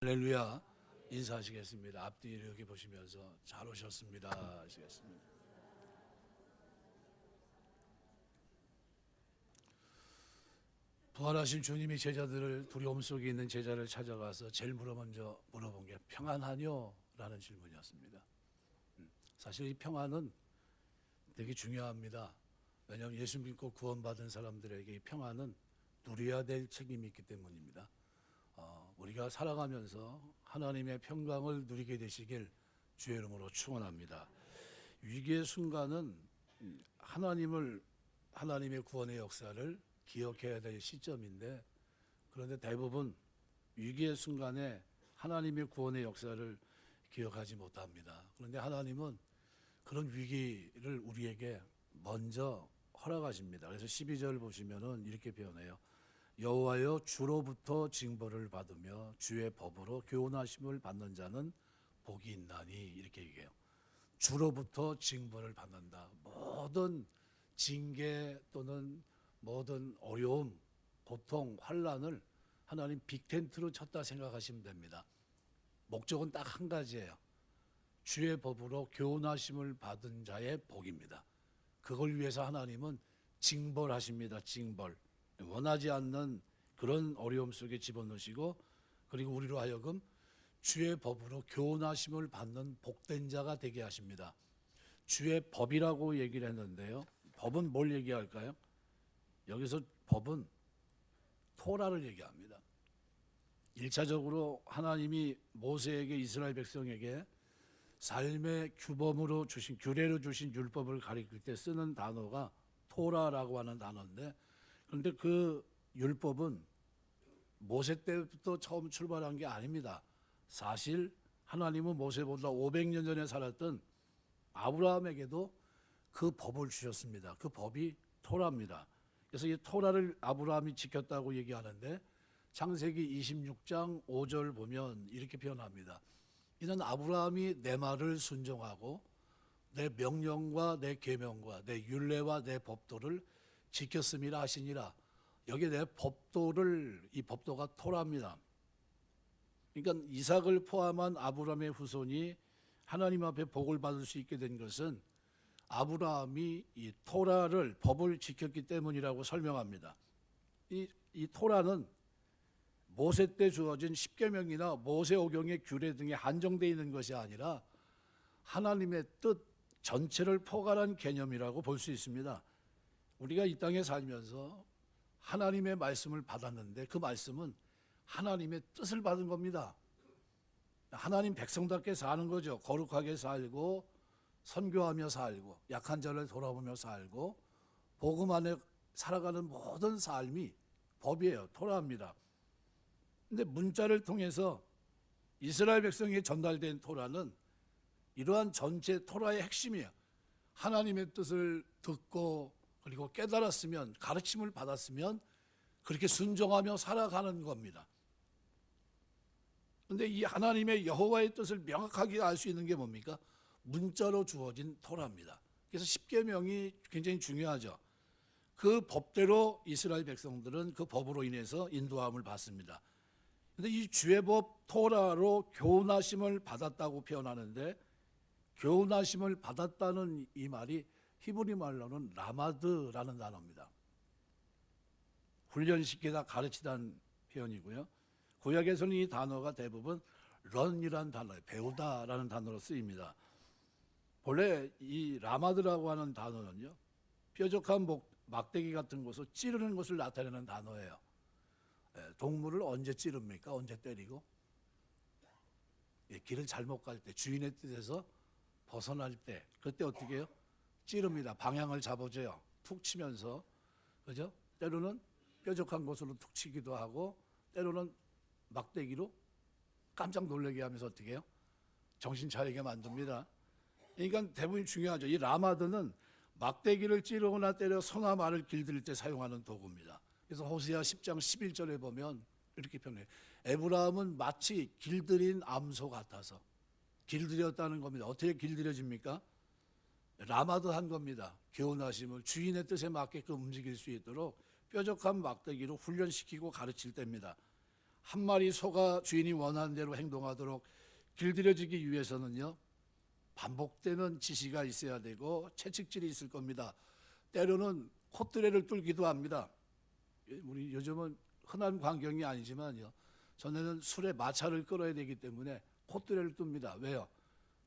할렐루야. 인사하시겠습니다. 앞뒤 이렇게 보시면서 잘 오셨습니다 하시겠습니다. 부활하신 주님이 제자들을, 두려움 속에 있는 제자를 찾아가서 제일 먼저 물어본 게 평안하뇨? 라는 질문이었습니다. 사실 이 평안은 되게 중요합니다. 왜냐하면 예수 믿고 구원받은 사람들에게 이 평안은 누려야 될 책임이 있기 때문입니다. 우리가 살아가면서 하나님의 평강을 누리게 되시길 주의 이름으로 축원합니다. 위기의 순간은 하나님의 구원의 역사를 기억해야 될 시점인데, 그런데 대부분 위기의 순간에 하나님의 구원의 역사를 기억하지 못합니다. 그런데 하나님은 그런 위기를 우리에게 먼저 허락하십니다. 그래서 12절 보시면은 이렇게 표현해요. 여호와여, 주로부터 징벌을 받으며 주의 법으로 교훈하심을 받는 자는 복이 있나니, 이렇게 얘기해요. 주로부터 징벌을 받는다. 모든 징계 또는 모든 어려움, 고통, 환난을 하나님 빅텐트로 쳤다 생각하시면 됩니다. 목적은 딱 한 가지예요. 주의 법으로 교훈하심을 받은 자의 복입니다. 그걸 위해서 하나님은 징벌하십니다. 징벌. 원하지 않는 그런 어려움 속에 집어넣으시고, 그리고 우리로 하여금 주의 법으로 교훈하심을 받는 복된 자가 되게 하십니다. 주의 법이라고 얘기를 했는데요, 법은 뭘 얘기할까요? 여기서 법은 토라를 얘기합니다. 1차적으로 하나님이 모세에게, 이스라엘 백성에게 삶의 규범으로 주신, 규례로 주신 율법을 가리킬 때 쓰는 단어가 토라라고 하는 단어인데, 그런데 그 율법은 모세 때부터 처음 출발한 게 아닙니다. 사실 하나님은 모세보다 500년 전에 살았던 아브라함에게도 그 법을 주셨습니다. 그 법이 토라입니다. 그래서 이 토라를 아브라함이 지켰다고 얘기하는데, 창세기 26장 5절 보면 이렇게 표현합니다. 이는 아브라함이 내 말을 순종하고 내 명령과 내 계명과 내 율례와 내 법도를 지켰음이라 하시니라. 여기에 내 법도를, 이 법도가 토라입니다. 그러니까 이삭을 포함한 아브라함의 후손이 하나님 앞에 복을 받을 수 있게 된 것은 아브라함이 이 토라를, 법을 지켰기 때문이라고 설명합니다. 이 토라는 모세 때 주어진 십계명이나 모세오경의 규례 등에 한정되어 있는 것이 아니라 하나님의 뜻 전체를 포괄한 개념이라고 볼 수 있습니다. 우리가 이 땅에 살면서 하나님의 말씀을 받았는데, 그 말씀은 하나님의 뜻을 받은 겁니다. 하나님 백성답게 사는 거죠. 거룩하게 살고 선교하며 살고 약한 자를 돌아보며 살고 복음 안에 살아가는 모든 삶이 법이에요. 토라입니다. 근데 문자를 통해서 이스라엘 백성에게 전달된 토라는 이러한 전체 토라의 핵심이에요. 하나님의 뜻을 듣고 그리고 깨달았으면, 가르침을 받았으면 그렇게 순종하며 살아가는 겁니다. 그런데 이 하나님의 여호와의 뜻을 명확하게 알 수 있는 게 뭡니까? 문자로 주어진 토라입니다. 그래서 십계명이 굉장히 중요하죠. 그 법대로 이스라엘 백성들은 그 법으로 인해서 인도함을 받습니다. 그런데 이 주의 법 토라로 교훈하심을 받았다고 표현하는데, 교훈하심을 받았다는 이 말이 히브리 말로는 라마드라는 단어입니다. 훈련시키다, 가르치다는 표현이고요. 구약에서는 이 단어가 대부분 런이라는 단어예요. 배우다라는 단어로 쓰입니다. 본래 이 라마드라고 하는 단어는요, 뾰족한 막대기 같은 것을 찌르는 것을 나타내는 단어예요. 동물을 언제 찌릅니까? 언제 때리고? 길을 잘못 갈 때, 주인의 뜻에서 벗어날 때, 그때 어떻게 해요? 찌릅니다. 방향을 잡아줘요. 툭 치면서, 그죠? 때로는 뾰족한 곳으로 툭 치기도 하고, 때로는 막대기로 깜짝 놀라게 하면서 어떻게 해요? 정신 차리게 만듭니다. 그러니까 대부분 중요하죠. 이 라마드는 막대기를 찌르거나 때려 소나 말을 길들일 때 사용하는 도구입니다. 그래서 호세아 10장 11절에 보면 이렇게 표현해요. 에브라임은 마치 길들인 암소 같아서, 길들였다는 겁니다. 어떻게 길들여집니까? 라마드 한 겁니다. 교훈하심을 주인의 뜻에 맞게끔 움직일 수 있도록 뾰족한 막대기로 훈련시키고 가르칠 때입니다. 한 마리 소가 주인이 원하는 대로 행동하도록 길들여지기 위해서는요, 반복되는 지시가 있어야 되고 채찍질이 있을 겁니다. 때로는 콧대를 뚫기도 합니다. 우리 요즘은 흔한 광경이 아니지만요, 전에는 술에 마찰을 끌어야 되기 때문에 콧대를 뚫습니다. 왜요?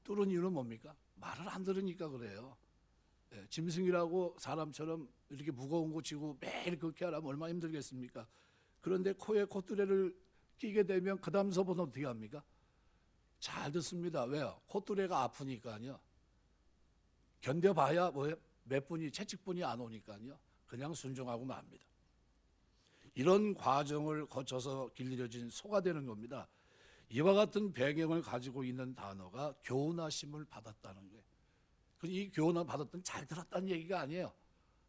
뚫은 이유는 뭡니까? 말을 안 들으니까 그래요. 짐승이라고 사람처럼 이렇게 무거운 거 쥐고 매일 그렇게 하려면 얼마나 힘들겠습니까? 그런데 코에 콧뚜레를 끼게 되면 그 다음서부터 어떻게 합니까? 잘 듣습니다. 왜요? 콧뚜레가 아프니까요. 견뎌봐야 뭐예요? 몇 분이 채찍분이 안 오니까요. 그냥 순종하고 맙니다. 이런 과정을 거쳐서 길들여진 소가 되는 겁니다. 이와 같은 배경을 가지고 있는 단어가 교훈하심을 받았다는 거예요. 이 교훈을 받았던 잘 들었다는 얘기가 아니에요.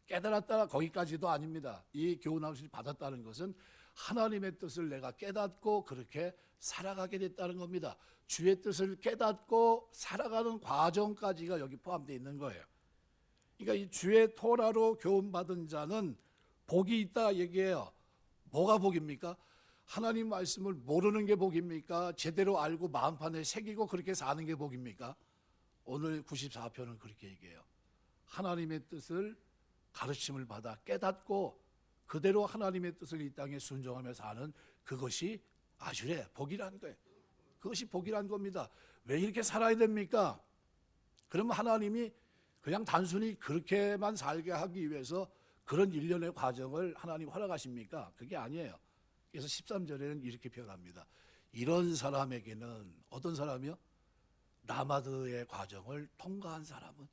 깨달았다 거기까지도 아닙니다. 이 교훈하심을 받았다는 것은 하나님의 뜻을 내가 깨닫고 그렇게 살아가게 됐다는 겁니다. 주의 뜻을 깨닫고 살아가는 과정까지가 여기 포함되어 있는 거예요. 그러니까 이 주의 토라로 교훈받은 자는 복이 있다 얘기해요. 뭐가 복입니까? 하나님 말씀을 모르는 게 복입니까? 제대로 알고 마음판에 새기고 그렇게 사는 게 복입니까? 오늘 94편은 그렇게 얘기해요. 하나님의 뜻을 가르침을 받아 깨닫고 그대로 하나님의 뜻을 이 땅에 순종하며 사는 그것이 아주레 복이라는 거예요. 그것이 복이라는 겁니다. 왜 이렇게 살아야 됩니까? 그러면 하나님이 그냥 단순히 그렇게만 살게 하기 위해서 그런 일련의 과정을 하나님 허락하십니까? 그게 아니에요. 그래서 13절에는 이렇게 표현합니다. 이런 사람에게는 어떤 사람이요? 라마드의 과정을 통과한 사람은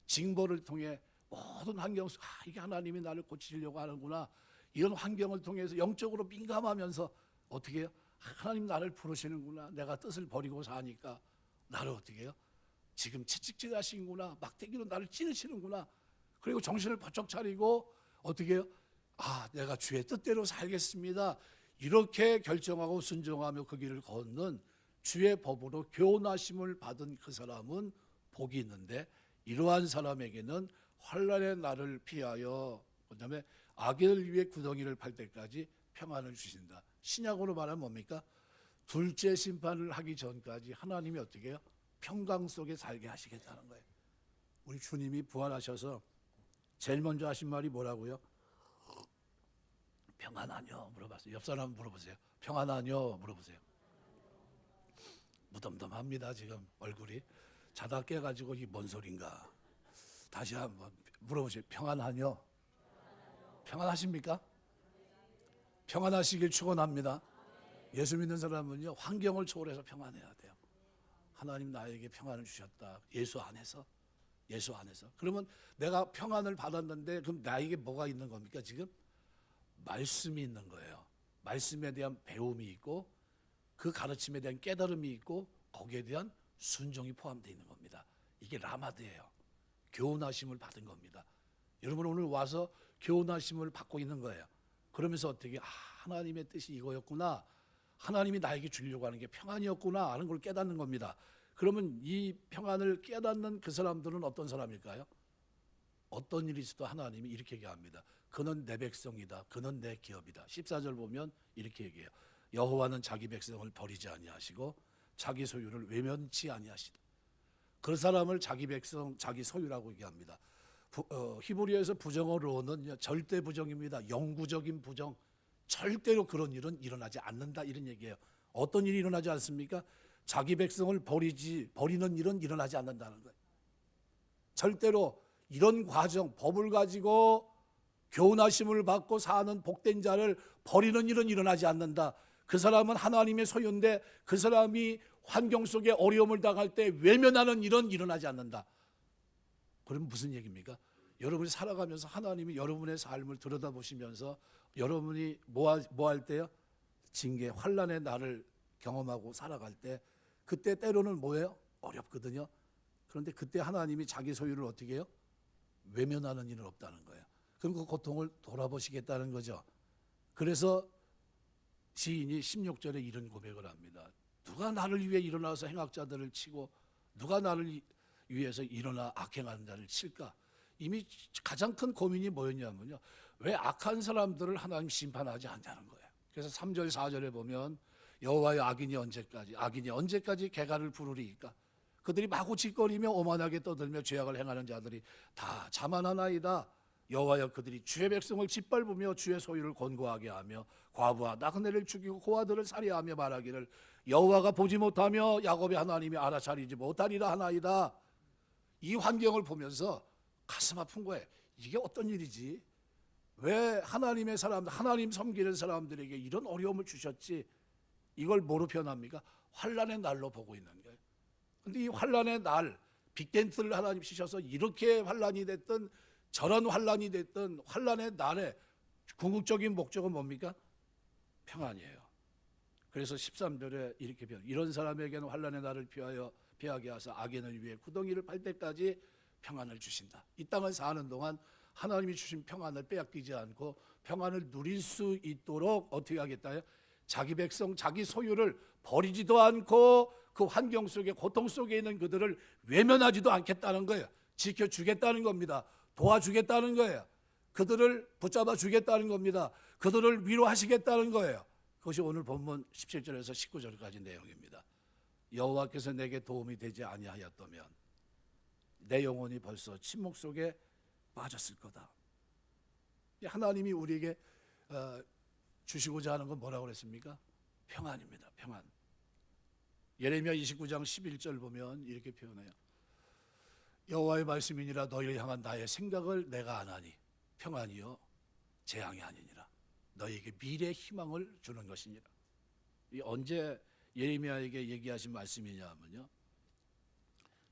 징벌을 통해 모든 환경 속 이게 하나님이 나를 고치려고 하는구나, 이런 환경을 통해서 영적으로 민감하면서 어떻게 해요? 하나님 나를 부르시는구나, 내가 뜻을 버리고 사니까 나를 어떻게 해요? 지금 채찍질 하시는구나, 막대기로 나를 찌르시는구나. 그리고 정신을 번쩍 차리고 어떻게 해요? 내가 주의 뜻대로 살겠습니다. 이렇게 결정하고 순종하며 그 길을 걷는 주의 법으로 교훈하심을 받은 그 사람은 복이 있는데, 이러한 사람에게는 환난의 날을 피하여 그다음에 악인을 위해 구덩이를 팔 때까지 평안을 주신다. 신약으로 말하면 뭡니까? 둘째 심판을 하기 전까지 하나님이 어떻게 해요? 평강 속에 살게 하시겠다는 거예요. 우리 주님이 부활하셔서 제일 먼저 하신 말이 뭐라고요? 평안하뇨 물어봤어요. 옆 사람 물어보세요. 평안하뇨 물어보세요. 무덤덤합니다. 지금 얼굴이. 자다 깨가지고 이게 뭔 소린가. 다시 한번 물어보세요. 평안하뇨? 평안하십니까? 평안하시길 축원합니다. 예수 믿는 사람은요, 환경을 초월해서 평안해야 돼요. 하나님 나에게 평안을 주셨다. 예수 안에서. 그러면 내가 평안을 받았는데 그럼 나에게 뭐가 있는 겁니까? 지금 말씀이 있는 거예요. 말씀에 대한 배움이 있고 그 가르침에 대한 깨달음이 있고 거기에 대한 순종이 포함되어 있는 겁니다. 이게 라마드예요. 교훈하심을 받은 겁니다. 여러분 오늘 와서 교훈하심을 받고 있는 거예요. 그러면서 어떻게 하나님의 뜻이 이거였구나, 하나님이 나에게 주려고 하는 게 평안이었구나 하는 걸 깨닫는 겁니다. 그러면 이 평안을 깨닫는 그 사람들은 어떤 사람일까요? 어떤 일이 있어도 하나님이 이렇게 얘기합니다. 그는 내 백성이다. 그는 내 기업이다. 14절 보면 이렇게 얘기해요. 여호와는 자기 백성을 버리지 아니하시고 자기 소유를 외면치 아니하시다. 그 사람을 자기 백성, 자기 소유라고 얘기합니다. 히브리어에서 부정어로는 절대 부정입니다. 영구적인 부정. 절대로 그런 일은 일어나지 않는다, 이런 얘기예요. 어떤 일이 일어나지 않습니까? 자기 백성을 버리는 일은 일어나지 않는다는 거예요. 절대로 이런 과정, 법을 가지고 교훈하심을 받고 사는 복된 자를 버리는 일은 일어나지 않는다. 그 사람은 하나님의 소유인데 그 사람이 환경 속에 어려움을 당할 때 외면하는 일은 일어나지 않는다. 그럼 무슨 얘기입니까? 여러분이 살아가면서 하나님이 여러분의 삶을 들여다보시면서 여러분이 뭐 할 때요? 징계, 환난의 날을 경험하고 살아갈 때 그때 때로는 뭐예요? 어렵거든요. 그런데 그때 하나님이 자기 소유를 어떻게 해요? 외면하는 일은 없다는 거예요. 그럼 그 고통을 돌아보시겠다는 거죠. 그래서 시인이 16절에 이런 고백을 합니다. 누가 나를 위해 일어나서 행악자들을 치고 누가 나를 위해서 일어나 악행하는 자를 칠까? 이미 가장 큰 고민이 뭐였냐면요, 왜 악한 사람들을 하나님 심판하지 않냐는 거예요. 그래서 3절 4절에 보면 여호와의 악인이 언제까지 개가를 부르리이까? 그들이 마구 짓거리며 오만하게 떠들며 죄악을 행하는 자들이 다 자만하나이다. 여호와여, 그들이 주의 백성을 짓밟으며 주의 소유를 곤고하게 하며 과부와 나그네를 죽이고 고아들을 살해하며 말하기를 여호와가 보지 못하며 야곱의 하나님이 알아차리지 못하리라 하나이다. 이 환경을 보면서 가슴 아픈 거예요. 이게 어떤 일이지? 왜 하나님의 사람들, 하나님 섬기는 사람들에게 이런 어려움을 주셨지? 이걸 뭐로 표현합니까? 환난의 날로 보고 있는 거예요. 근데 이 환난의 날, 빅텐트를 하나님 치셔서 이렇게 환난이 됐든 저런 환난이 됐든 환난의 날에 궁극적인 목적은 뭡니까? 평안이에요. 그래서 13절에 이렇게 표현, 이런 사람에게는 환난의 날을 피하게 하사 악인을 위해 구덩이를 팔 때까지 평안을 주신다. 이 땅을 사는 동안 하나님이 주신 평안을 빼앗기지 않고 평안을 누릴 수 있도록 어떻게 하겠다요? 자기 백성, 자기 소유를 버리지도 않고 그 환경 속에, 고통 속에 있는 그들을 외면하지도 않겠다는 거예요. 지켜주겠다는 겁니다. 도와주겠다는 거예요. 그들을 붙잡아 주겠다는 겁니다. 그들을 위로하시겠다는 거예요. 그것이 오늘 본문 17절에서 19절까지 내용입니다. 여호와께서 내게 도움이 되지 아니하였다면 내 영혼이 벌써 침묵 속에 빠졌을 거다. 하나님이 우리에게 주시고자 하는 건 뭐라고 그랬습니까? 평안입니다. 평안. 예레미야 29장 11절 보면 이렇게 표현해요. 여호와의 말씀이니라 너희를 향한 나의 생각을 내가 아나니 평안이요 재앙이 아니니라. 너희에게 미래의 희망을 주는 것이니라. 이 언제 예레미야에게 얘기하신 말씀이냐 하면요,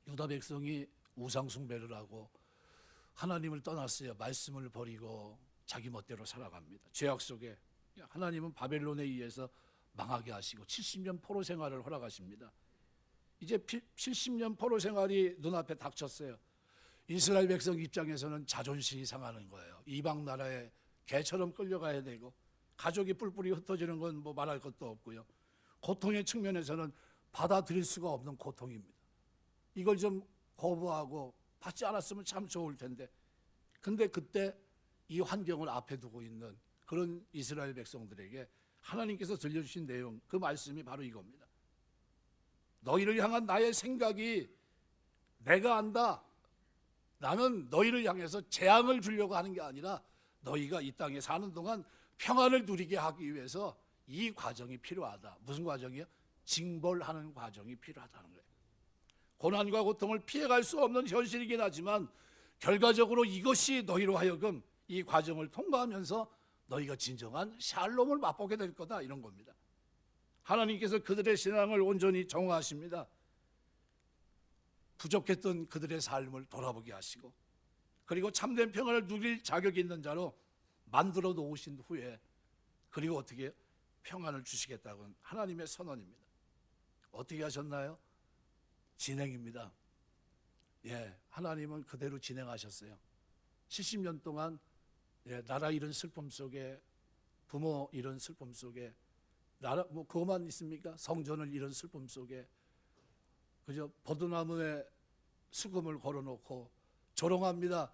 유다 백성이 우상 숭배를 하고 하나님을 떠났어요. 말씀을 버리고 자기 멋대로 살아갑니다. 죄악 속에 하나님은 바벨론에 의해서 망하게 하시고 70년 포로 생활을 허락하십니다. 이제 70년 포로 생활이 눈앞에 닥쳤어요. 이스라엘 백성 입장에서는 자존심이 상하는 거예요. 이방 나라에 개처럼 끌려가야 되고 가족이 뿔뿔이 흩어지는 건 뭐 말할 것도 없고요. 고통의 측면에서는 받아들일 수가 없는 고통입니다. 이걸 좀 거부하고 받지 않았으면 참 좋을 텐데, 근데 그때 이 환경을 앞에 두고 있는 그런 이스라엘 백성들에게 하나님께서 들려주신 내용, 그 말씀이 바로 이겁니다. 너희를 향한 나의 생각이 내가 안다. 나는 너희를 향해서 재앙을 주려고 하는 게 아니라 너희가 이 땅에 사는 동안 평안을 누리게 하기 위해서 이 과정이 필요하다. 무슨 과정이요? 징벌하는 과정이 필요하다는 거예요. 고난과 고통을 피해갈 수 없는 현실이긴 하지만 결과적으로 이것이 너희로 하여금 이 과정을 통과하면서 너희가 진정한 샬롬을 맛보게 될 거다, 이런 겁니다. 하나님께서 그들의 신앙을 온전히 정화하십니다. 부족했던 그들의 삶을 돌아보게 하시고, 그리고 참된 평안을 누릴 자격이 있는 자로 만들어 놓으신 후에, 그리고 어떻게 해요? 평안을 주시겠다고는 하나님의 선언입니다. 어떻게 하셨나요? 진행입니다. 하나님은 그대로 진행하셨어요. 70년 동안 나라 잃은 슬픔 속에, 부모 잃은 슬픔 속에, 나라 뭐 그것만 있습니까? 성전을 잃은 슬픔 속에 그저 버드나무에 수금을 걸어놓고 조롱합니다.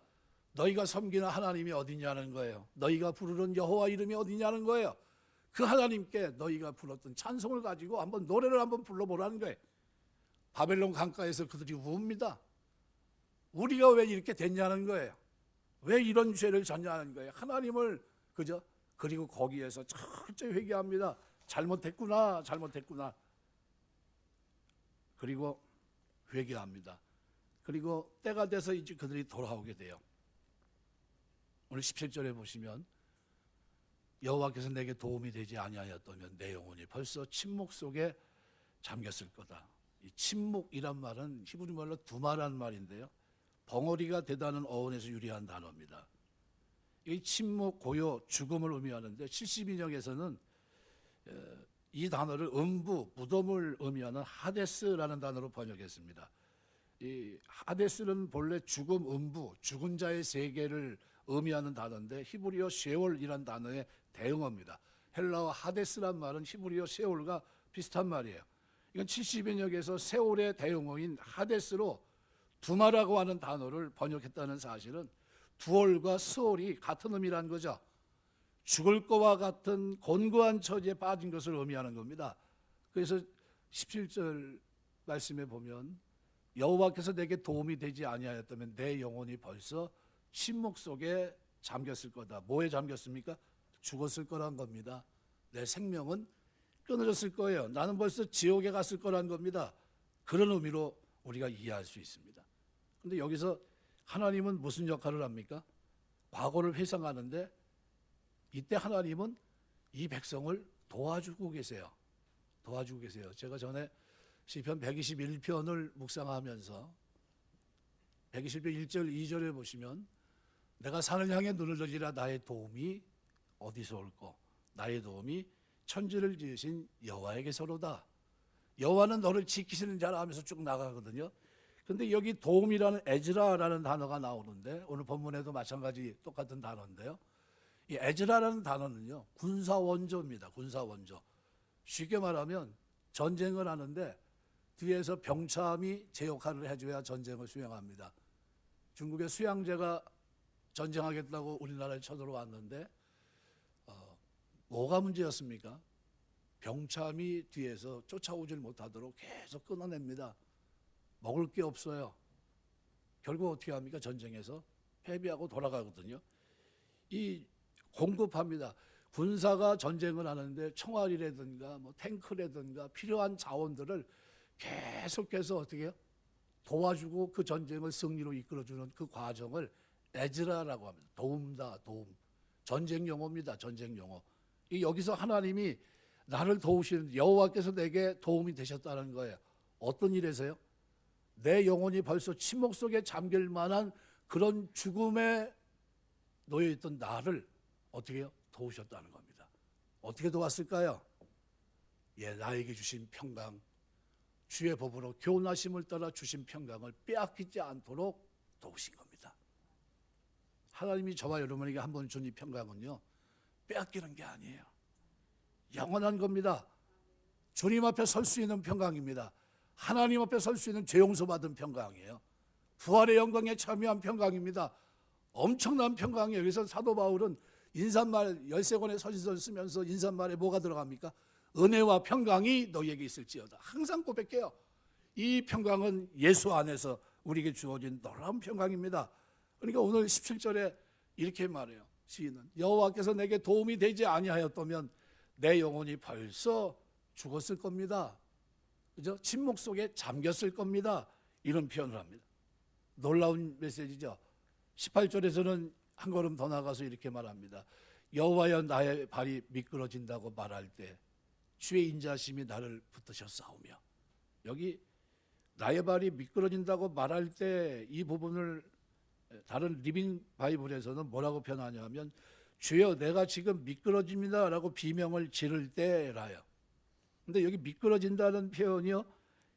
너희가 섬기는 하나님이 어디냐는 거예요. 너희가 부르는 여호와 이름이 어디냐는 거예요. 그 하나님께 너희가 불렀던 찬송을 가지고 한번 노래를 한번 불러보라는 거예요. 바벨론 강가에서 그들이 웁니다. 우리가 왜 이렇게 됐냐는 거예요. 왜 이런 죄를 졌냐는 거예요. 하나님을 그리고 거기에서 철저히 회개합니다. 잘못했구나, 잘못했구나. 그리고 회개합니다. 그리고 때가 돼서 이제 그들이 돌아오게 돼요. 오늘 17절에 보시면 여호와께서 내게 도움이 되지 아니하였다면 내 영혼이 벌써 침묵 속에 잠겼을 거다. 이 침묵이란 말은 히브리 말로 두마란 말인데요, 벙어리가 되다는 어원에서 유래한 단어입니다. 이 침묵, 고요, 죽음을 의미하는데 72년에서는 이 단어를 음부, 무덤을 의미하는 하데스라는 단어로 번역했습니다. 이 하데스는 본래 죽음, 음부, 죽은 자의 세계를 의미하는 단어인데 히브리어 셰올이라는 단어의 대응어입니다. 헬라어 하데스란 말은 히브리어 세올과 비슷한 말이에요. 이건 70인역에서 세올의 대응어인 하데스로 두마라고 하는 단어를 번역했다는 사실은 두올과 스올이 같은 의미라는 거죠. 죽을 것과 같은 곤고한 처지에 빠진 것을 의미하는 겁니다. 그래서 17절 말씀에 보면 여호와께서 내게 도움이 되지 아니하였다면 내 영혼이 벌써 침묵 속에 잠겼을 거다. 뭐에 잠겼습니까? 죽었을 거란 겁니다. 내 생명은 끊어졌을 거예요. 나는 벌써 지옥에 갔을 거란 겁니다. 그런 의미로 우리가 이해할 수 있습니다. 그런데 여기서 하나님은 무슨 역할을 합니까? 과거를 회상하는데 이때 하나님은 이 백성을 도와주고 계세요. 도와주고 계세요. 제가 전에 시편 121편을 묵상하면서 121편 1절 2절에 보시면 내가 산을 향해 눈을 들리라 나의 도움이 어디서 올꼬 나의 도움이 천지를 지으신 여호와에게서로다. 여호와는 너를 지키시는 자라 하면서 쭉 나가거든요. 근데 여기 도움이라는 에즈라라는 단어가 나오는데 오늘 본문에도 마찬가지 똑같은 단어인데요. 이 에즈라라는 단어는요 군사원조입니다. 군사원조. 쉽게 말하면 전쟁을 하는데 뒤에서 병참이 제 역할을 해줘야 전쟁을 수행합니다. 중국의 수양제가 전쟁하겠다고 우리나라에 쳐들어왔는데 뭐가 문제였습니까? 병참이 뒤에서 쫓아오질 못하도록 계속 끊어냅니다. 먹을 게 없어요. 결국 어떻게 합니까? 전쟁에서 패배하고 돌아가거든요. 이 공급합니다. 군사가 전쟁을 하는데 총알이라든가 뭐 탱크라든가 필요한 자원들을 계속해서 어떻게 해요? 도와주고 그 전쟁을 승리로 이끌어주는 그 과정을 에즈라라고 합니다. 도움다, 도움. 전쟁 용어입니다. 전쟁 용어. 여기서 하나님이 나를 도우시는 여호와께서 내게 도움이 되셨다는 거예요. 어떤 일에서요? 내 영혼이 벌써 침묵 속에 잠길 만한 그런 죽음에 놓여있던 나를 어떻게 해요? 도우셨다는 겁니다. 어떻게 도왔을까요? 나에게 주신 평강, 주의 법으로 교훈하심을 따라 주신 평강을 빼앗기지 않도록 도우신 겁니다. 하나님이 저와 여러분에게 한번 준 이 평강은요 빼앗기는 게 아니에요. 영원한 겁니다. 주님 앞에 설 수 있는 평강입니다. 하나님 앞에 설 수 있는 죄 용서받은 평강이에요. 부활의 영광에 참여한 평강입니다. 엄청난 평강이에요. 그래서 사도 바울은 인사말 13권의 서신서를 쓰면서 인사말에 뭐가 들어갑니까? 은혜와 평강이 너희에게 있을지어다. 항상 고백해요. 이 평강은 예수 안에서 우리에게 주어진 놀라운 평강입니다. 그러니까 오늘 17절에 이렇게 말해요. 시인은 여호와께서 내게 도움이 되지 아니하였다면 내 영혼이 벌써 죽었을 겁니다. 그죠? 침묵 속에 잠겼을 겁니다. 이런 표현을 합니다. 놀라운 메시지죠. 18절에서는 한 걸음 더 나가서 이렇게 말합니다. 여호와여 나의 발이 미끄러진다고 말할 때 주의 인자심이 나를 붙드셨사오며. 여기 나의 발이 미끄러진다고 말할 때 이 부분을 다른 리빙 바이블에서는 뭐라고 표현하냐면 주여 내가 지금 미끄러집니다 라고 비명을 지를 때라요. 근데 여기 미끄러진다는 표현이요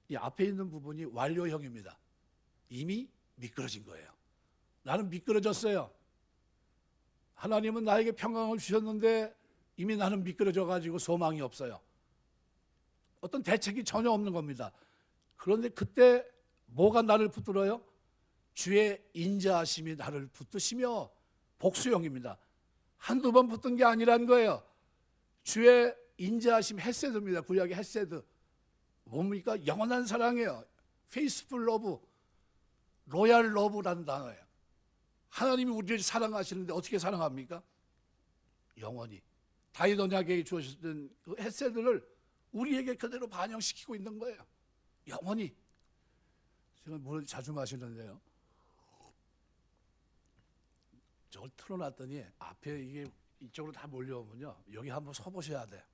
이 앞에 있는 부분이 완료형입니다. 이미 미끄러진 거예요. 나는 미끄러졌어요. 하나님은 나에게 평강을 주셨는데 이미 나는 미끄러져 가지고 소망이 없어요. 어떤 대책이 전혀 없는 겁니다. 그런데 그때 뭐가 나를 붙들어요? 주의 인자하심이 나를 붙드시며. 복수형입니다. 한두 번 붙든 게 아니란 거예요. 주의 인자하심, 헤세드입니다. 구약의 헤세드. 뭡니까? 영원한 사랑이에요. 페이스풀 러브, 로얄 러브라는 단어예요. 하나님이 우리를 사랑하시는데 어떻게 사랑합니까? 영원히. 다윗 언약에게 주어졌던 그 헤세드를 우리에게 그대로 반영시키고 있는 거예요. 영원히. 제가 물을 자주 마시는데요. 저걸 틀어놨더니 앞에 이게 이쪽으로 다 몰려오면요. 여기 한번 서보셔야 돼.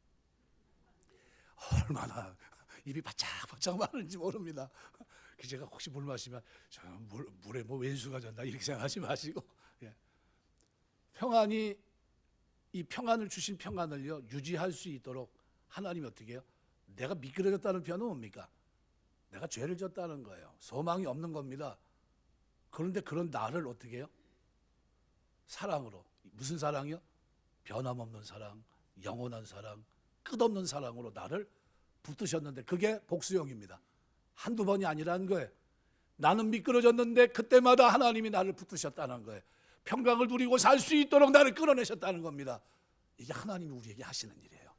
얼마나 입이 바짝바짝 마른지 모릅니다. 제가 혹시 물 마시면 저 물에 뭐 왼수가 졌나 이렇게 생각하지 마시고 평안이 이 평안을 주신 평안을요 유지할 수 있도록 하나님이 어떻게 해요? 내가 미끄러졌다는 표현은 뭡니까? 내가 죄를 졌다는 거예요. 소망이 없는 겁니다. 그런데 그런 나를 어떻게 해요? 사랑으로. 무슨 사랑이요? 변함없는 사랑, 영원한 사랑, 끝없는 사랑으로 나를 붙드셨는데 그게 복수형입니다. 한두 번이 아니라는 거예요. 나는 미끄러졌는데 그때마다 하나님이 나를 붙드셨다는 거예요. 평강을 누리고 살 수 있도록 나를 끌어내셨다는 겁니다. 이게 하나님이 우리에게 하시는 일이에요.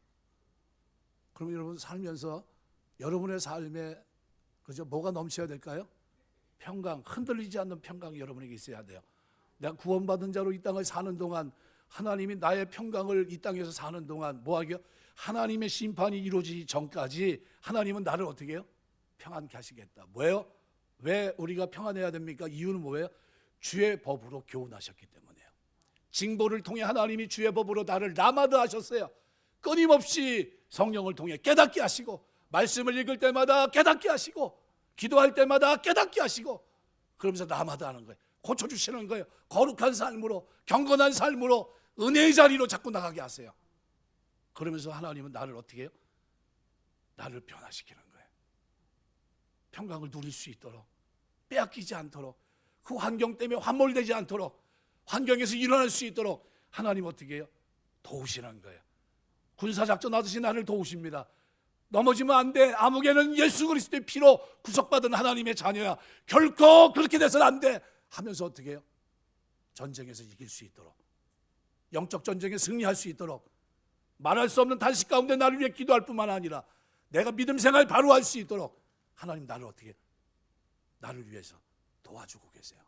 그럼 여러분 살면서 여러분의 삶에 그저 뭐가 넘쳐야 될까요? 평강, 흔들리지 않는 평강이 여러분에게 있어야 돼요. 내가 구원받은 자로 이 땅을 사는 동안 하나님이 나의 평강을 이 땅에서 사는 동안 뭐하게요? 하나님의 심판이 이루어지기 전까지 하나님은 나를 어떻게 해요? 평안케 하시겠다. 뭐예요? 왜 우리가 평안해야 됩니까? 이유는 뭐예요? 주의 법으로 교훈하셨기 때문이에요. 징벌을 통해 하나님이 주의 법으로 나를 라마드 하셨어요. 끊임없이 성령을 통해 깨닫게 하시고, 말씀을 읽을 때마다 깨닫게 하시고, 기도할 때마다 깨닫게 하시고, 그러면서 라마드 하는 거예요. 고쳐주시는 거예요. 거룩한 삶으로, 경건한 삶으로, 은혜의 자리로 자꾸 나가게 하세요. 그러면서 하나님은 나를 어떻게 해요? 나를 변화시키는 거예요. 평강을 누릴 수 있도록, 빼앗기지 않도록, 그 환경 때문에 환몰되지 않도록, 환경에서 일어날 수 있도록 하나님 어떻게 해요? 도우시는 거예요. 군사작전 하듯이 나를 도우십니다. 넘어지면 안 돼. 아무개는 예수 그리스도의 피로 구속받은 하나님의 자녀야. 결코 그렇게 돼서는 안 돼. 하면서 어떻게 해요? 전쟁에서 이길 수 있도록, 영적 전쟁에 승리할 수 있도록, 말할 수 없는 단식 가운데 나를 위해 기도할 뿐만 아니라 내가 믿음 생활 바로 할 수 있도록 하나님 나를 어떻게 해요? 나를 위해서 도와주고 계세요.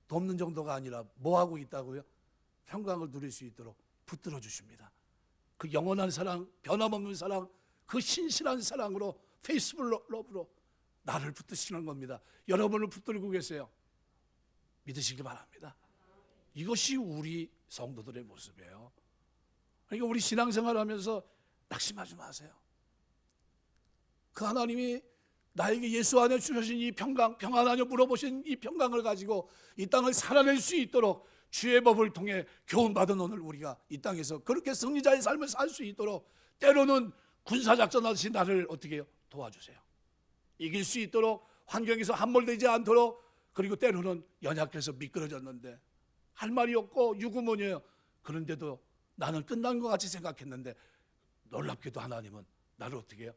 돕는 정도가 아니라 뭐 하고 있다고요? 평강을 누릴 수 있도록 붙들어 주십니다. 그 영원한 사랑, 변함없는 사랑, 그 신실한 사랑으로, 페이스북 러브로 나를 붙드시는 겁니다. 여러분을 붙들고 계세요. 믿으시기 바랍니다. 이것이 우리 성도들의 모습이에요. 그러니까 우리 신앙생활 하면서 낙심하지 마세요. 그 하나님이 나에게 예수 안에 주신 이 평강, 평안하냐 물어보신 이 평강을 가지고 이 땅을 살아낼 수 있도록 주의 법을 통해 교훈받은 오늘 우리가 이 땅에서 그렇게 승리자의 삶을 살 수 있도록, 때로는 군사작전 하듯이 나를 어떻게 해요? 도와주세요. 이길 수 있도록, 환경에서 함몰되지 않도록. 그리고 때로는 연약해서 미끄러졌는데 할 말이 없고 유구무녀예요. 그런데도 나는 끝난 것 같이 생각했는데 놀랍게도 하나님은 나를 어떻게 해요?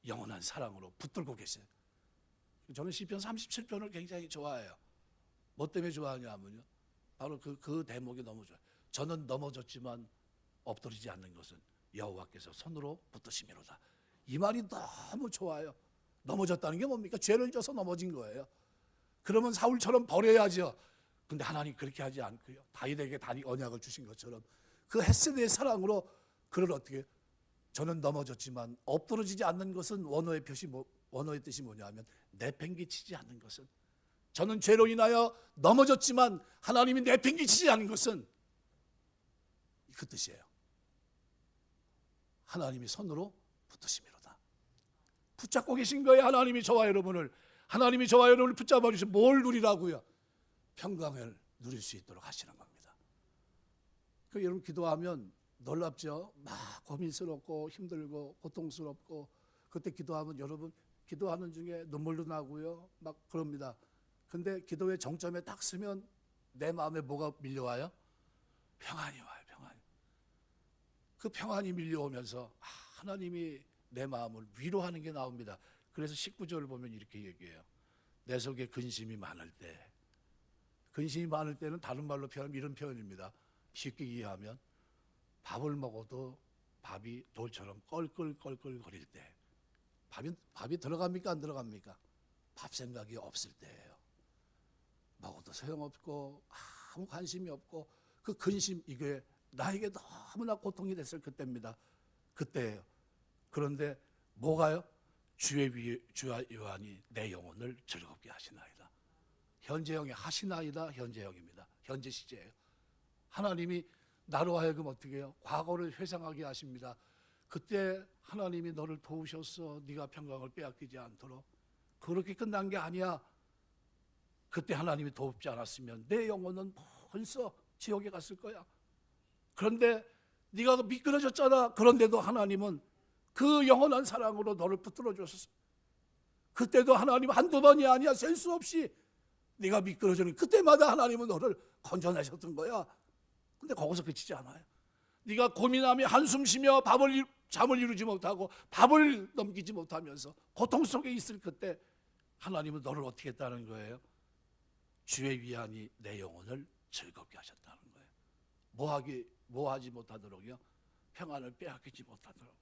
영원한 사랑으로 붙들고 계세요. 저는 시편 37편을 굉장히 좋아해요. 뭐 때문에 좋아하냐면요, 바로 그 대목이 너무 좋아요. 저는 넘어졌지만 엎드리지 않는 것은 여호와께서 손으로 붙드심이로다. 이 말이 너무 좋아요. 넘어졌다는 게 뭡니까? 죄를 져서 넘어진 거예요. 그러면 사울처럼 버려야죠. 근데 하나님 그렇게 하지 않고요, 다윗에게 언약을 주신 것처럼 그 헤세드의 사랑으로 그를 어떻게 해요? 저는 넘어졌지만 엎드러지지 않는 것은 원어의 뜻이 뭐냐면 내팽개치지 않는 것은, 저는 죄로 인하여 넘어졌지만 하나님이 내팽개치지 않는 것은 그 뜻이에요. 하나님이 손으로 붙드심이로다. 붙잡고 계신 거예요. 하나님이 저와 여러분을, 하나님이 저와 여러분을 붙잡아 주시면 뭘 누리라고요? 평강을 누릴 수 있도록 하시는 겁니다. 그 여러분 기도하면 놀랍죠? 막 고민스럽고 힘들고 고통스럽고, 그때 기도하면 여러분 기도하는 중에 눈물도 나고요, 막 그럽니다. 근데 기도의 정점에 딱 서면 내 마음에 뭐가 밀려와요? 평안이 와요. 평안이. 그 평안이 밀려오면서 하나님이 내 마음을 위로하는 게 나옵니다. 그래서 19절을 보면 이렇게 얘기해요. 내 속에 근심이 많을 때, 근심이 많을 때는 다른 말로 표현하면 이런 표현입니다. 쉽게 이해하면 밥을 먹어도 밥이 돌처럼 껄끌껄끌거릴 때, 밥이 들어갑니까 안 들어갑니까? 밥 생각이 없을 때예요. 먹어도 소용없고 아무 관심이 없고 그 근심, 이게 나에게 너무나 고통이 됐을 그때입니다. 그때예요. 그런데 뭐가요? 주의 요한이 내 영혼을 즐겁게 하시나이다. 현재형이 하시나이다. 현재형입니다. 현재 시제예요. 하나님이 나로 하여금 어떻게 해요? 과거를 회상하게 하십니다. 그때 하나님이 너를 도우셨어. 네가 평강을 빼앗기지 않도록. 그렇게 끝난 게 아니야. 그때 하나님이 돕지 않았으면 내 영혼은 벌써 지옥에 갔을 거야. 그런데 네가 미끄러졌잖아. 그런데도 하나님은 그 영원한 사랑으로 너를 붙들어 주셨어. 그때도 하나님 한두 번이 아니야. 셀 수 없이 네가 미끄러지는 그때마다 하나님은 너를 건져내셨던 거야. 근데 거기서 그치지 않아요. 네가 고민하며 한숨 쉬며 잠을 이루지 못하고 밥을 넘기지 못하면서 고통 속에 있을 그때 하나님은 너를 어떻게 했다는 거예요? 주의 위안이 내 영혼을 즐겁게 하셨다는 거예요. 뭐 하지 못하도록요? 평안을 빼앗기지 못하도록.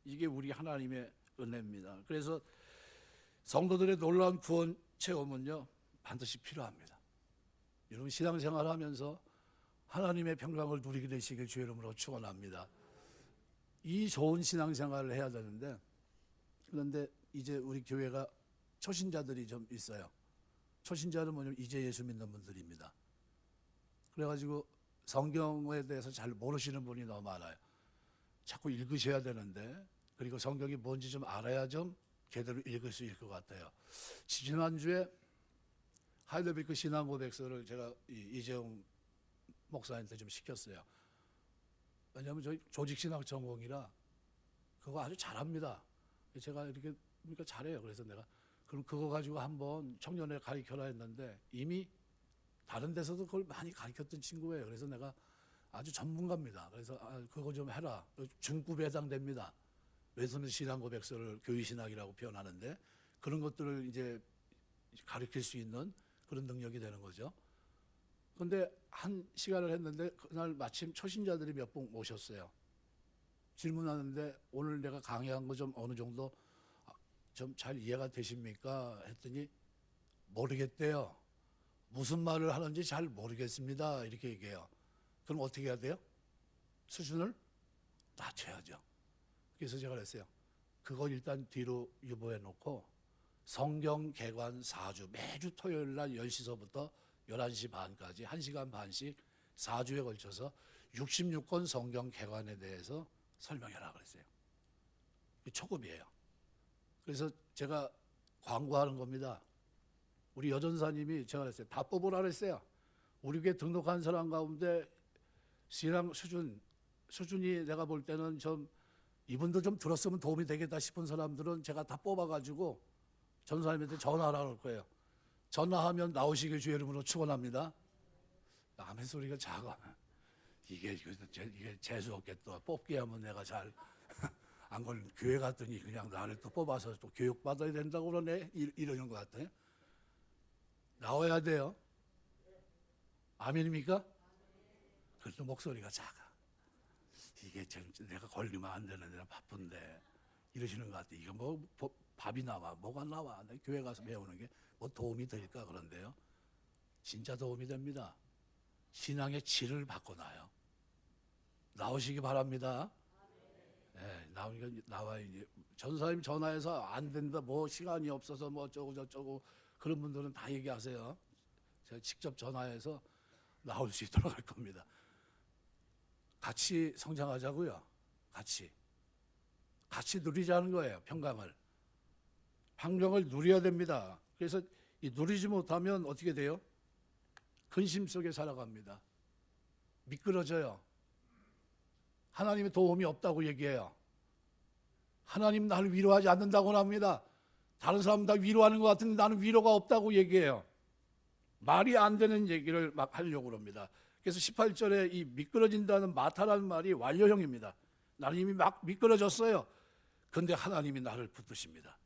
이게 우리 하나님의 은혜입니다. 그래서 성도들의 놀라운 구원 체험은요, 반드시 필요합니다. 여러분 신앙생활 하면서 하나님의 평강을 누리게 되시길 주의 이름으로 축원합니다. 이 좋은 신앙생활을 해야 되는데, 그런데 이제 우리 교회가 초신자들이 좀 있어요. 초신자는 뭐냐면 이제 예수 믿는 분들입니다. 그래가지고 성경에 대해서 잘 모르시는 분이 너무 많아요. 자꾸 읽으셔야 되는데, 그리고 성경이 뭔지 좀 알아야 좀 제대로 읽을 수 있을 것 같아요. 지난주에 하이델베르크 신앙고백서를 제가 이재용 목사님한테 좀 시켰어요. 왜냐하면 저희 조직신학 전공이라 그거 아주 잘합니다. 제가 이렇게 그러니까 잘해요. 그래서 내가 그럼 그거 가지고 한번 청년회 가르쳐라 했는데 이미 다른 데서도 그걸 많이 가르쳤던 친구예요. 그래서 내가 아주 전문가입니다. 그래서 그거 좀 해라. 중급에 해당됩니다. 웨스턴 신앙고백서를 교회신학이라고 표현하는데 그런 것들을 이제 가르칠 수 있는 그런 능력이 되는 거죠. 그런데 한 시간을 했는데 그날 마침 초신자들이 몇 분 오셨어요. 질문하는데 오늘 내가 강의한 거 좀 어느 정도 좀 잘 이해가 되십니까? 했더니 모르겠대요. 무슨 말을 하는지 잘 모르겠습니다. 이렇게 얘기해요. 그럼 어떻게 해야 돼요? 수준을 낮춰야죠. 그래서 제가 그랬어요. 그거 일단 뒤로 유보해 놓고 성경 개관 4주 매주 토요일 날 10시서부터 11시 반까지 1시간 반씩 4주에 걸쳐서 66권 성경 개관에 대해서 설명해라 그랬어요. 초급이에요. 그래서 제가 광고하는 겁니다. 우리 여전사님이 제가 그랬어요. 다 뽑으라 그랬어요. 우리 교회 등록한 사람 가운데 신앙 수준이 내가 볼 때는 좀 이분도 좀 들었으면 도움이 되겠다 싶은 사람들은 제가 다 뽑아가지고 전사님한테 전화하라 그럴 거예요. 전화하면 나오시길 주의 이름으로 축원합니다. 남의 소리가 작아. 이게 재수없게 또 뽑기 하면 내가 잘 안 걸린 교회 갔더니 그냥 나를 또 뽑아서 또 교육받아야 된다고 그러네. 이러는 것 같아요. 나와야 돼요. 아멘입니까? 그래도 목소리가 작아. 이게 내가 걸리면 안 되는데 나 바쁜데 이러시는 것 같아요. 이거 뭐 밥이 나와 뭐가 나와. 교회 가서 배우는 게 뭐 도움이 될까 그런데요. 진짜 도움이 됩니다. 신앙의 질을 바꿔놔요. 나오시기 바랍니다. 네, 나와야지. 전사님 전화해서 안 된다, 뭐 시간이 없어서 뭐 어쩌고 저쩌고 그런 분들은 다 얘기하세요. 제가 직접 전화해서 나올 수 있도록 할 겁니다. 같이 성장하자고요. 같이 누리자는 거예요. 평강을 누려야 됩니다. 그래서 이 누리지 못하면 어떻게 돼요? 근심 속에 살아갑니다. 미끄러져요. 하나님의 도움이 없다고 얘기해요. 하나님 나를 위로하지 않는다고 합니다. 다른 사람 다 위로하는 것 같은데 나는 위로가 없다고 얘기해요. 말이 안 되는 얘기를 막 하려고 합니다. 그래서 18절에 이 미끄러진다는 마타라는 말이 완료형입니다. 나는 이미 막 미끄러졌어요. 그런데 하나님이 나를 붙드십니다.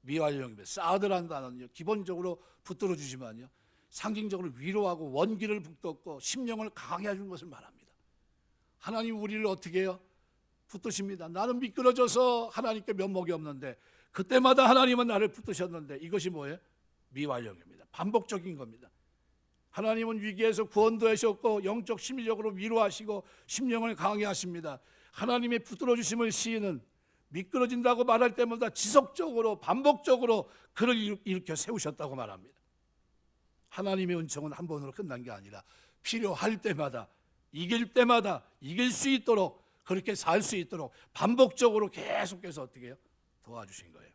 미완료형입니다. 사드란다는 기본적으로 붙들어 주지만요, 상징적으로 위로하고 원기를 북돋고 심령을 강하게 해주는 것을 말합니다. 하나님 우리를 어떻게 해요? 붙드십니다. 나는 미끄러져서 하나님께 면목이 없는데 그때마다 하나님은 나를 붙드셨는데 이것이 뭐예요? 미완료형입니다. 반복적인 겁니다. 하나님은 위기에서 구원도 하셨고 영적 심리적으로 위로하시고 심령을 강하게 하십니다. 하나님의 붙들어 주심을 시인은 미끄러진다고 말할 때마다 지속적으로 반복적으로 그를 일으켜 세우셨다고 말합니다. 하나님의 은총은 한 번으로 끝난 게 아니라 필요할 때마다 이길 수 있도록 그렇게 살 수 있도록 반복적으로 계속해서 어떻게 해요? 도와주신 거예요.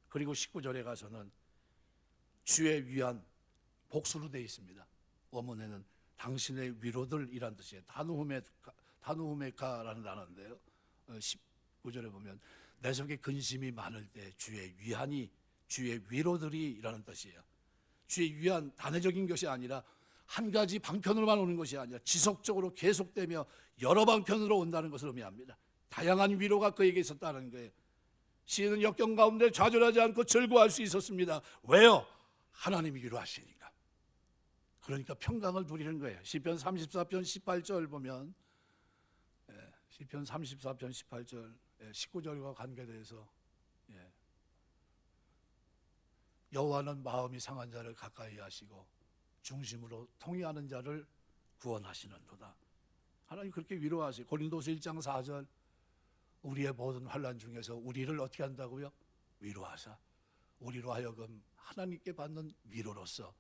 그리고 19절에 가서는 주의 위한 복수로 되어 있습니다. 원문에는 당신의 위로들이란 뜻이에요. 다누후메카라는 단어인데요. 19절에 보면 내 속에 근심이 많을 때 주의 위로들이라는 뜻이에요. 주의 위안 단회적인 것이 아니라 한 가지 방편으로만 오는 것이 아니라 지속적으로 계속되며 여러 방편으로 온다는 것을 의미합니다. 다양한 위로가 그에게 있었다는 거예요. 시인은 역경 가운데 좌절하지 않고 즐거워할 수 있었습니다. 왜요? 하나님이 위로하시니까. 그러니까 평강을 누리는 거예요. 시편 34편 18절 보면 시편 34편 18절 19절과 관계돼서 여호와는 마음이 상한 자를 가까이 하시고 중심으로 통회하는 자를 구원하시는도다. 하나님 그렇게 위로하세요. 고린도서 1장 4절 우리의 모든 환난 중에서 우리를 어떻게 한다고요? 위로하사 우리로 하여금 하나님께 받는 위로로서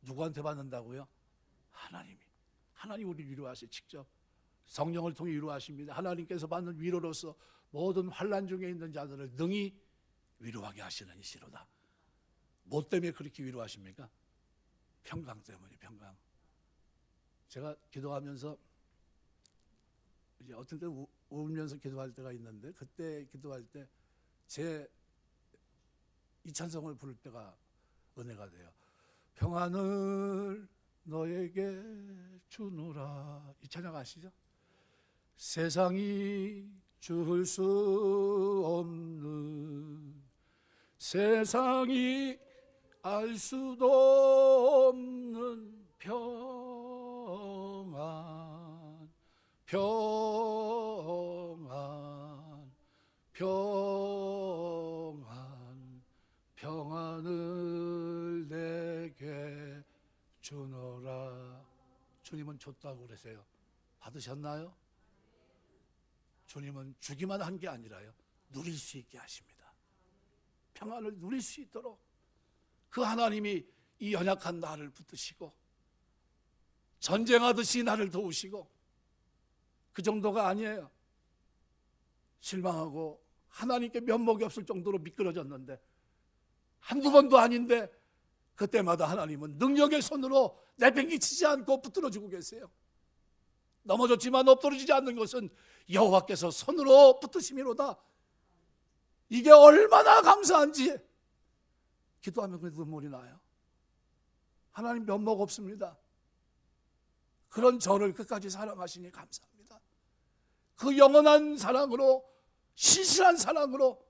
누구한테 받는다고요? 하나님 우리 위로하세요. 직접 성령을 통해 위로하십니다. 하나님께서 받는 위로로서 모든 환난 중에 있는 자들을 능히 위로하게 하시는 이시로다. 뭐 때문에 그렇게 위로하십니까? 평강 때문에. 평강. 제가 기도하면서 이제 어떤 때 울면서 기도할 때가 있는데, 그때 기도할 때 이 찬송을 부를 때가 은혜가 돼요. 평안을 너에게 주노라. 이 찬양 아시죠? 세상이 줄 수 없는, 세상이 알 수도 없는 평안, 평안, 평안, 평안을 내게 주노라. 주님은 줬다고 그러세요. 받으셨나요? 주님은 주기만 한 게 아니라요, 누릴 수 있게 하십니다. 평안을 누릴 수 있도록 그 하나님이 이 연약한 나를 붙드시고 전쟁하듯이 나를 도우시고, 그 정도가 아니에요. 실망하고 하나님께 면목이 없을 정도로 미끄러졌는데, 한두 번도 아닌데 그때마다 하나님은 능력의 손으로 내팽개치지 않고 붙들어주고 계세요. 넘어졌지만 엎드러지지 않는 것은 여호와께서 손으로 붙드심이로다. 이게 얼마나 감사한지 기도하면 눈물이 나요. 하나님 면목 없습니다. 그런 저를 끝까지 사랑하시니 감사합니다. 그 영원한 사랑으로, 신실한 사랑으로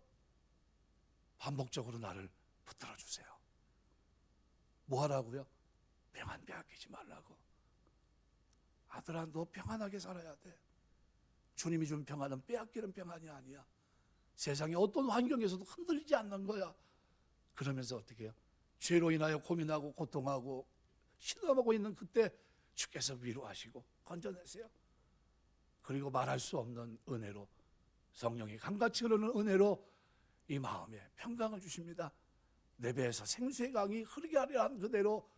반복적으로 나를 붙들어 주세요. 뭐 하라고요? 평안 빼앗기지 말라고. 아들아, 너 평안하게 살아야 돼. 주님이 준 평안은 빼앗기는 평안이 아니야. 세상의 어떤 환경에서도 흔들리지 않는 거야. 그러면서 어떻게 해요? 죄로 인하여 고민하고 고통하고 신음하고 있는 그때 주께서 위로하시고 건져내세요. 그리고 말할 수 없는 은혜로, 성령이 강같이 흐르는 은혜로 이 마음에 평강을 주십니다. 내 배에서 생수의 강이 흐르게 하려 한 그대로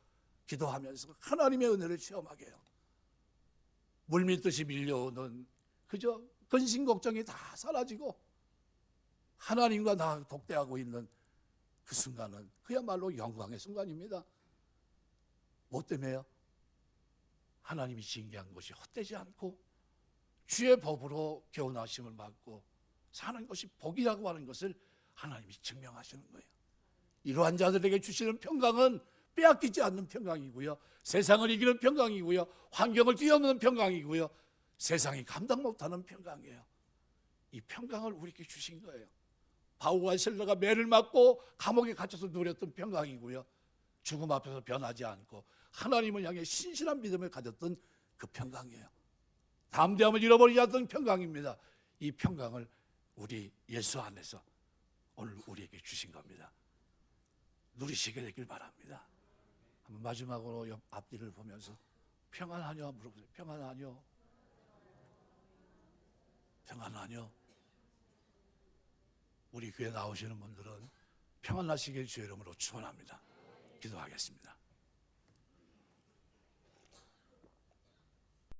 기도하면서 하나님의 은혜를 체험하게 해요. 물밀듯이 밀려오는 그저 근심 걱정이 다 사라지고 하나님과 나 독대하고 있는 그 순간은 그야말로 영광의 순간입니다. 뭐 때문에요? 하나님이 징계한 것이 헛되지 않고 주의 법으로 개운하심을 받고 사는 것이 복이라고 하는 것을 하나님이 증명하시는 거예요. 이러한 자들에게 주시는 평강은 빼앗기지 않는 평강이고요, 세상을 이기는 평강이고요, 환경을 뛰어넘는 평강이고요, 세상이 감당 못하는 평강이에요. 이 평강을 우리에게 주신 거예요. 바울과 실라가 매를 맞고 감옥에 갇혀서 누렸던 평강이고요, 죽음 앞에서 변하지 않고 하나님을 향해 신실한 믿음을 가졌던 그 평강이에요. 담대함을 잃어버리지 않던 평강입니다. 이 평강을 우리 예수 안에서 오늘 우리에게 주신 겁니다. 누리시게 되길 바랍니다. 한번 마지막으로 옆 앞뒤를 보면서 평안하냐 물어보세요. 평안하냐? 평안하냐? 우리 교회 나오시는 분들은 평안하시길 주의 이름으로 축원합니다. 기도하겠습니다.